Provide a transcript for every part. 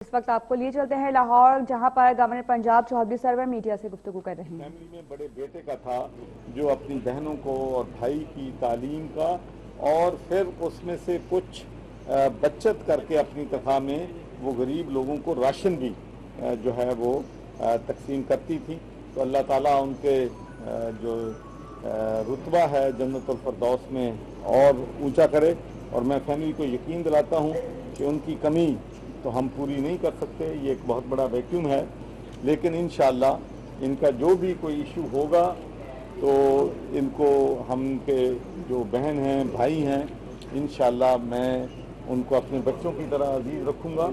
इस वक्त आपको लिए चलते हैं लाहौर, जहां पर गवर्नर पंजाब चौधरी सरवर मीडिया से गुफ्तगू कर रहे हैं। फैमिली में बड़े बेटे का था जो अपनी बहनों को और भाई की तालीम का और फिर उसमें से कुछ बचत करके अपनी तनख्वाह में वो गरीब लोगों को राशन भी जो है वो तकसीम करती थी। तो अल्लाह ताला उनके जो रुतबा है जन्नतुल फिरदौस में और ऊंचा करे। और मैं फैमिली को यकीन दिलाता हूँ कि उनकी कमी तो हम पूरी नहीं कर सकते, ये एक बहुत बड़ा वैक्यूम है, लेकिन इंशाअल्लाह इनका जो भी कोई इशू होगा तो इनको हम के जो बहन हैं भाई हैं इंशाअल्लाह मैं उनको अपने बच्चों की तरह अजीज़ रखूँगा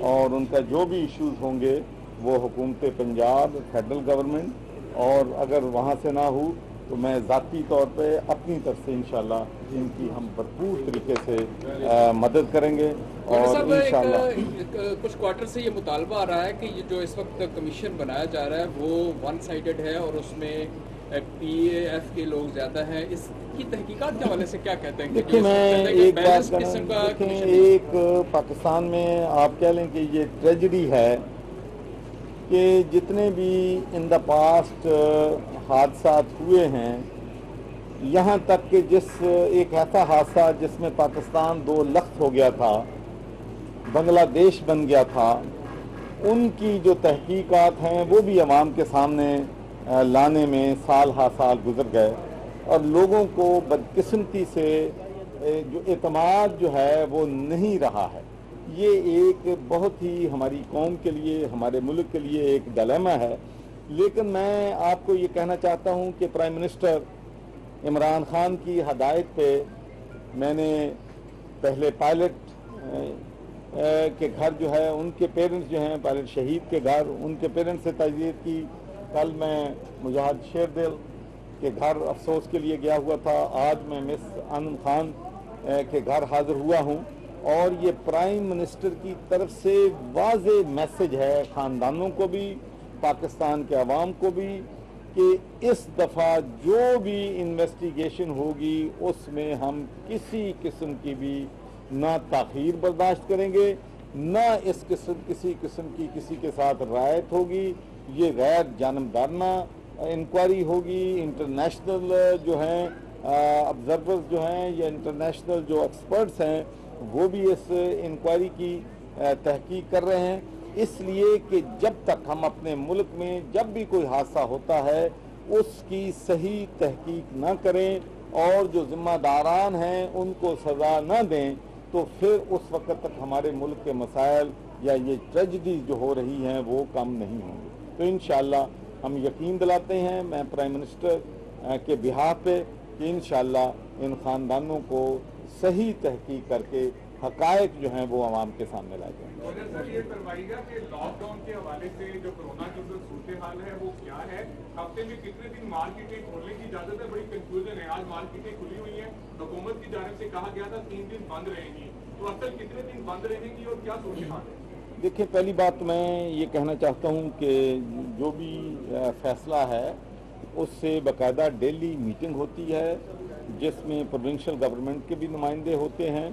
और उनका जो भी इश्यूज़ होंगे वो हुकूमत पंजाब, फेडरल गवर्नमेंट और अगर वहाँ से ना हो तो मैं ज़ाती तौर पे अपनी तरफ से इंशाअल्लाह इनकी हम भरपूर तरीके से मदद करेंगे। और इंशाअल्लाह कुछ क्वार्टर से ये मुतालबा आ रहा है कि ये जो इस वक्त कमीशन बनाया जा रहा है वो वन साइडेड है और उसमें PAF के लोग ज़्यादा हैं। इसकी तहकीकात के हवाले से क्या कहते हैं? देखिए मैं एक बात कहना, एक पाकिस्तान में आप कह लें कि ये ट्रेजेडी है कि जितने भी इन द पास्ट हादसात हुए हैं, यहाँ तक कि एक ऐसा हादसा जिसमें पाकिस्तान 2 लख्त हो गया था, बांग्लादेश बन गया था, उनकी जो तहकीकात हैं वो भी अवाम के सामने लाने में साल हा साल गुजर गए और लोगों को बदकिस्मती से जो एतमाद जो है वो नहीं रहा है। ये एक बहुत ही हमारी कौम के लिए, हमारे मुल्क के लिए एक डिलेमा है। लेकिन मैं आपको ये कहना चाहता हूँ कि प्राइम मिनिस्टर इमरान खान की हदायत पे मैंने पहले पायलट के घर जो है उनके पेरेंट्स जो हैं, पायलट शहीद के घर, उनके पेरेंट्स से ताज़ियत की। कल मैं मुजाहिद शेरदिल के घर अफसोस के लिए गया हुआ था, आज मैं मिस आनंद खान के घर हाजिर हुआ हूँ और ये प्राइम मिनिस्टर की तरफ से वाज़े मैसेज है ख़ानदानों को भी, पाकिस्तान के अवाम को भी, कि इस दफ़ा जो भी इन्वेस्टिगेशन होगी उसमें हम किसी किस्म की भी ना ताख़ीर बर्दाश्त करेंगे, ना किसी किस्म की किसी के साथ रायत होगी। ये गैर जानबदाराना इंक्वायरी होगी। इंटरनेशनल जो हैं ऑब्जर्वर्स जो हैं या इंटरनेशनल जो एक्सपर्ट्स हैं वो भी इस इंक्वायरी की तहकीक कर रहे हैं, इसलिए कि जब तक हम अपने मुल्क में जब भी कोई हादसा होता है उसकी सही तहकीक ना करें और जो ज़िम्मेदारान हैं उनको सज़ा ना दें तो फिर उस वक्त तक हमारे मुल्क के मसाइल या ये ट्रेजेडी जो हो रही हैं वो कम नहीं होंगे। तो इंशाअल्लाह हम यकीन दिलाते हैं, मैं प्राइम मिनिस्टर के बिहाफ पे, कि इंशाअल्लाह इन ख़ानदानों को सही तहकीक करके हक़ाइक़ जो हैं वो आवाम के सामने लाए जाएंगे। सर ये करवाइएगा कि लॉकडाउन के हवाले से जो कोरोना की जो सूरत हाल है वो क्या है, हफ्ते में कितने दिन मार्केटें खोलने की इजाज़त है? बड़ी कंफ्यूजन है। आज मार्केटें खुली हुई हैं, हुकूमत की जानिब से कहा गया था 3 दिन बंद रहेंगी, तो असल कितने दिन बंद रहेंगी और क्या सूरत हाल है? देखिए पहली बात मैं ये कहना चाहता हूँ कि जो भी फैसला है उससे बाकायदा डेली मीटिंग होती है जिसमें प्रोविंशियल गवर्नमेंट के भी नुमाइंदे होते हैं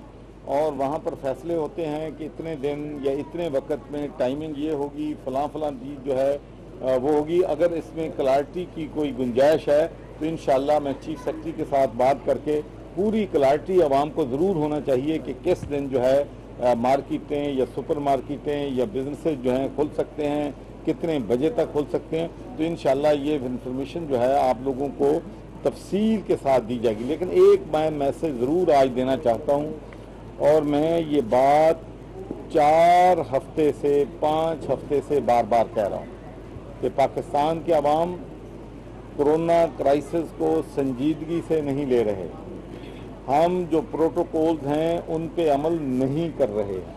और वहाँ पर फैसले होते हैं कि इतने दिन या इतने वक्त में टाइमिंग ये होगी, फलां चीज़ जो है वो होगी। अगर इसमें क्लैरिटी की कोई गुंजाइश है तो इंशाअल्लाह मैं चीफ सेक्रेटरी के साथ बात करके पूरी क्लैरिटी आवाम को ज़रूर होना चाहिए कि किस दिन जो है मार्केटें या सुपर मार्केटें या बिजनेसेस जो हैं खुल सकते हैं, कितने बजे तक खुल सकते हैं। तो इंशाअल्लाह ये इंफॉर्मेशन जो है आप लोगों को तफसील के साथ दी जाएगी। लेकिन एक मैं मैसेज ज़रूर आज देना चाहता हूँ और मैं ये बात 4 हफ्ते से 5 हफ्ते से बार बार कह रहा हूँ कि पाकिस्तान के अवाम कोरोना क्राइसिस को संजीदगी से नहीं ले रहे। हम जो प्रोटोकॉल्स हैं उन पे अमल नहीं कर रहे हैं।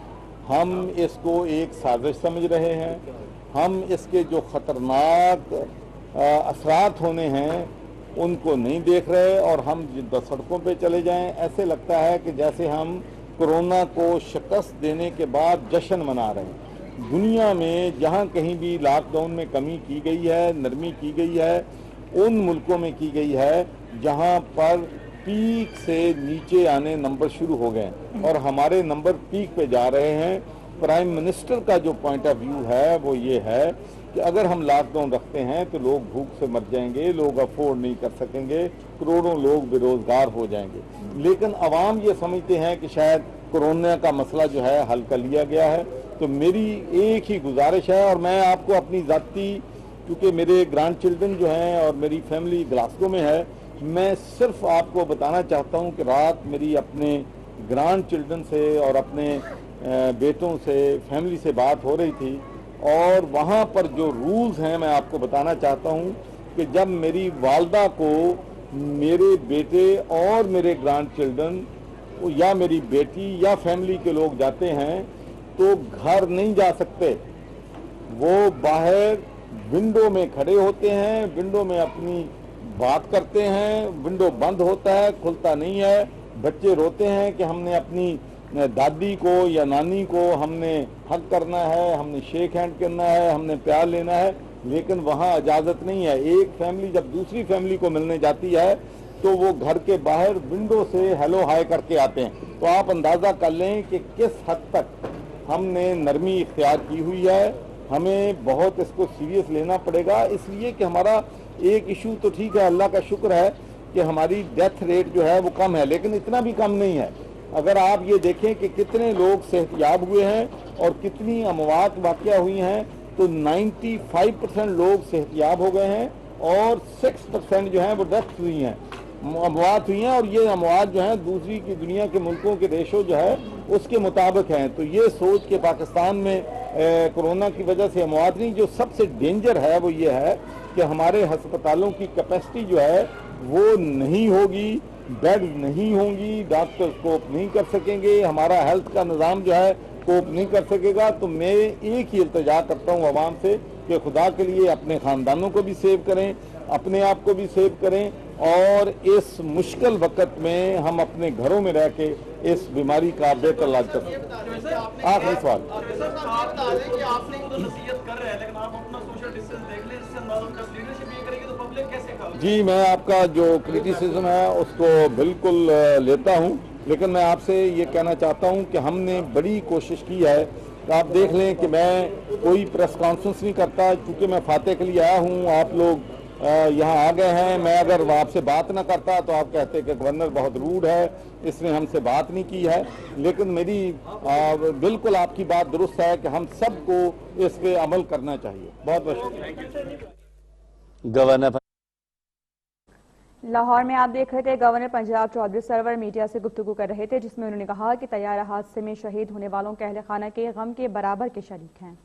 हम इसको एक साजिश समझ रहे हैं। हम इसके जो ख़तरनाक असरात होने हैं उनको नहीं देख रहे और हम सड़कों पे चले जाएं, ऐसे लगता है कि जैसे हम कोरोना को शिकस्त देने के बाद जश्न मना रहे हैं। दुनिया में जहाँ कहीं भी लॉकडाउन में कमी की गई है, नरमी की गई है, उन मुल्कों में की गई है जहाँ पर पीक से नीचे आने नंबर शुरू हो गए और हमारे नंबर पीक पे जा रहे हैं। प्राइम मिनिस्टर का जो पॉइंट ऑफ व्यू है वो ये है कि अगर हम लॉकडाउन रखते हैं तो लोग भूख से मर जाएंगे, लोग अफोर्ड नहीं कर सकेंगे, करोड़ों लोग बेरोजगार हो जाएंगे। लेकिन अवाम ये समझते हैं कि शायद कोरोना का मसला जो है हल कर लिया गया है। तो मेरी एक ही गुजारिश है, और मैं आपको अपनी ज़ाती, क्योंकि मेरे ग्रैंड चिल्ड्रन जो हैं और मेरी फैमिली ग्लासगो में है, मैं सिर्फ आपको बताना चाहता हूँ कि रात मेरी अपने ग्रैंड चिल्ड्रन से और अपने बेटों से, फैमिली से बात हो रही थी, और वहाँ पर जो रूल्स हैं मैं आपको बताना चाहता हूँ कि जब मेरी वालदा को मेरे बेटे और मेरे ग्रैंड चिल्ड्रन या मेरी बेटी या फैमिली के लोग जाते हैं तो घर नहीं जा सकते, वो बाहर विंडो में खड़े होते हैं, विंडो में अपनी बात करते हैं, विंडो बंद होता है, खुलता नहीं है, बच्चे रोते हैं कि हमने अपनी दादी को या नानी को हमने हक करना है, हमने शेक हैंड करना है, हमने प्यार लेना है, लेकिन वहाँ इजाज़त नहीं है। एक फैमिली जब दूसरी फैमिली को मिलने जाती है तो वो घर के बाहर विंडो से हेलो हाय करके आते हैं। तो आप अंदाज़ा कर लें कि किस हद तक हमने नरमी इख्तियार की हुई है। हमें बहुत इसको सीरियस लेना पड़ेगा, इसलिए कि हमारा एक इशू तो ठीक है, अल्लाह का शुक्र है कि हमारी डेथ रेट जो है वो कम है, लेकिन इतना भी कम नहीं है। अगर आप ये देखें कि कितने लोग सेहतयाब हुए हैं और कितनी अमवात वाक़या हुई हैं, तो 95% लोग सेहतयाब हो गए हैं और 6% जो हैं वो डेथ हुई हैं, अमवात हुई हैं, और ये अमवात जो हैं दूसरी की दुनिया के मुल्कों के रेशो जो है उसके मुताबिक हैं। तो ये सोच के पाकिस्तान में कोरोना की वजह से अमवात नहीं, जो सबसे डेंजर है वो ये है कि हमारे हस्पतालों की कैपेसिटी जो है वो नहीं होगी, बेड नहीं होंगी, डॉक्टर कोप नहीं कर सकेंगे, हमारा हेल्थ का निज़ाम जो है कोप नहीं कर सकेगा। तो मैं एक ही इल्तिजा करता हूँ आवाम से कि खुदा के लिए अपने ख़ानदानों को भी सेव करें, अपने आप को भी सेव करें, और इस मुश्किल वक्त में हम अपने घरों में रह के इस बीमारी का बेहतर इलाज कर सकते हैं। आखिरी सवाल। जी, मैं आपका जो क्रिटिसिज्म है उसको बिल्कुल लेता हूँ, लेकिन मैं आपसे ये कहना चाहता हूँ कि हमने बड़ी कोशिश की है। तो आप देख लें कि मैं कोई प्रेस कॉन्फ्रेंस नहीं करता, क्योंकि मैं फाते के लिए आया हूँ, आप लोग यहाँ आ गए हैं। मैं अगर आपसे बात ना करता तो आप कहते कि गवर्नर बहुत रूड है, इसने हमसे बात नहीं की है। लेकिन मेरी बिल्कुल आपकी बात दुरुस्त है कि हम सबको इस पे अमल करना चाहिए। बहुत बहुत शुक्रिया। गवर्नर लाहौर में आप देख रहे थे गवर्नर पंजाब चौधरी सरवर मीडिया से गुफ्तगू कर रहे थे, जिसमें उन्होंने कहा कि तैयारा हादसे में शहीद होने वालों के अहल खाना के गम के बराबर के शरीक हैं।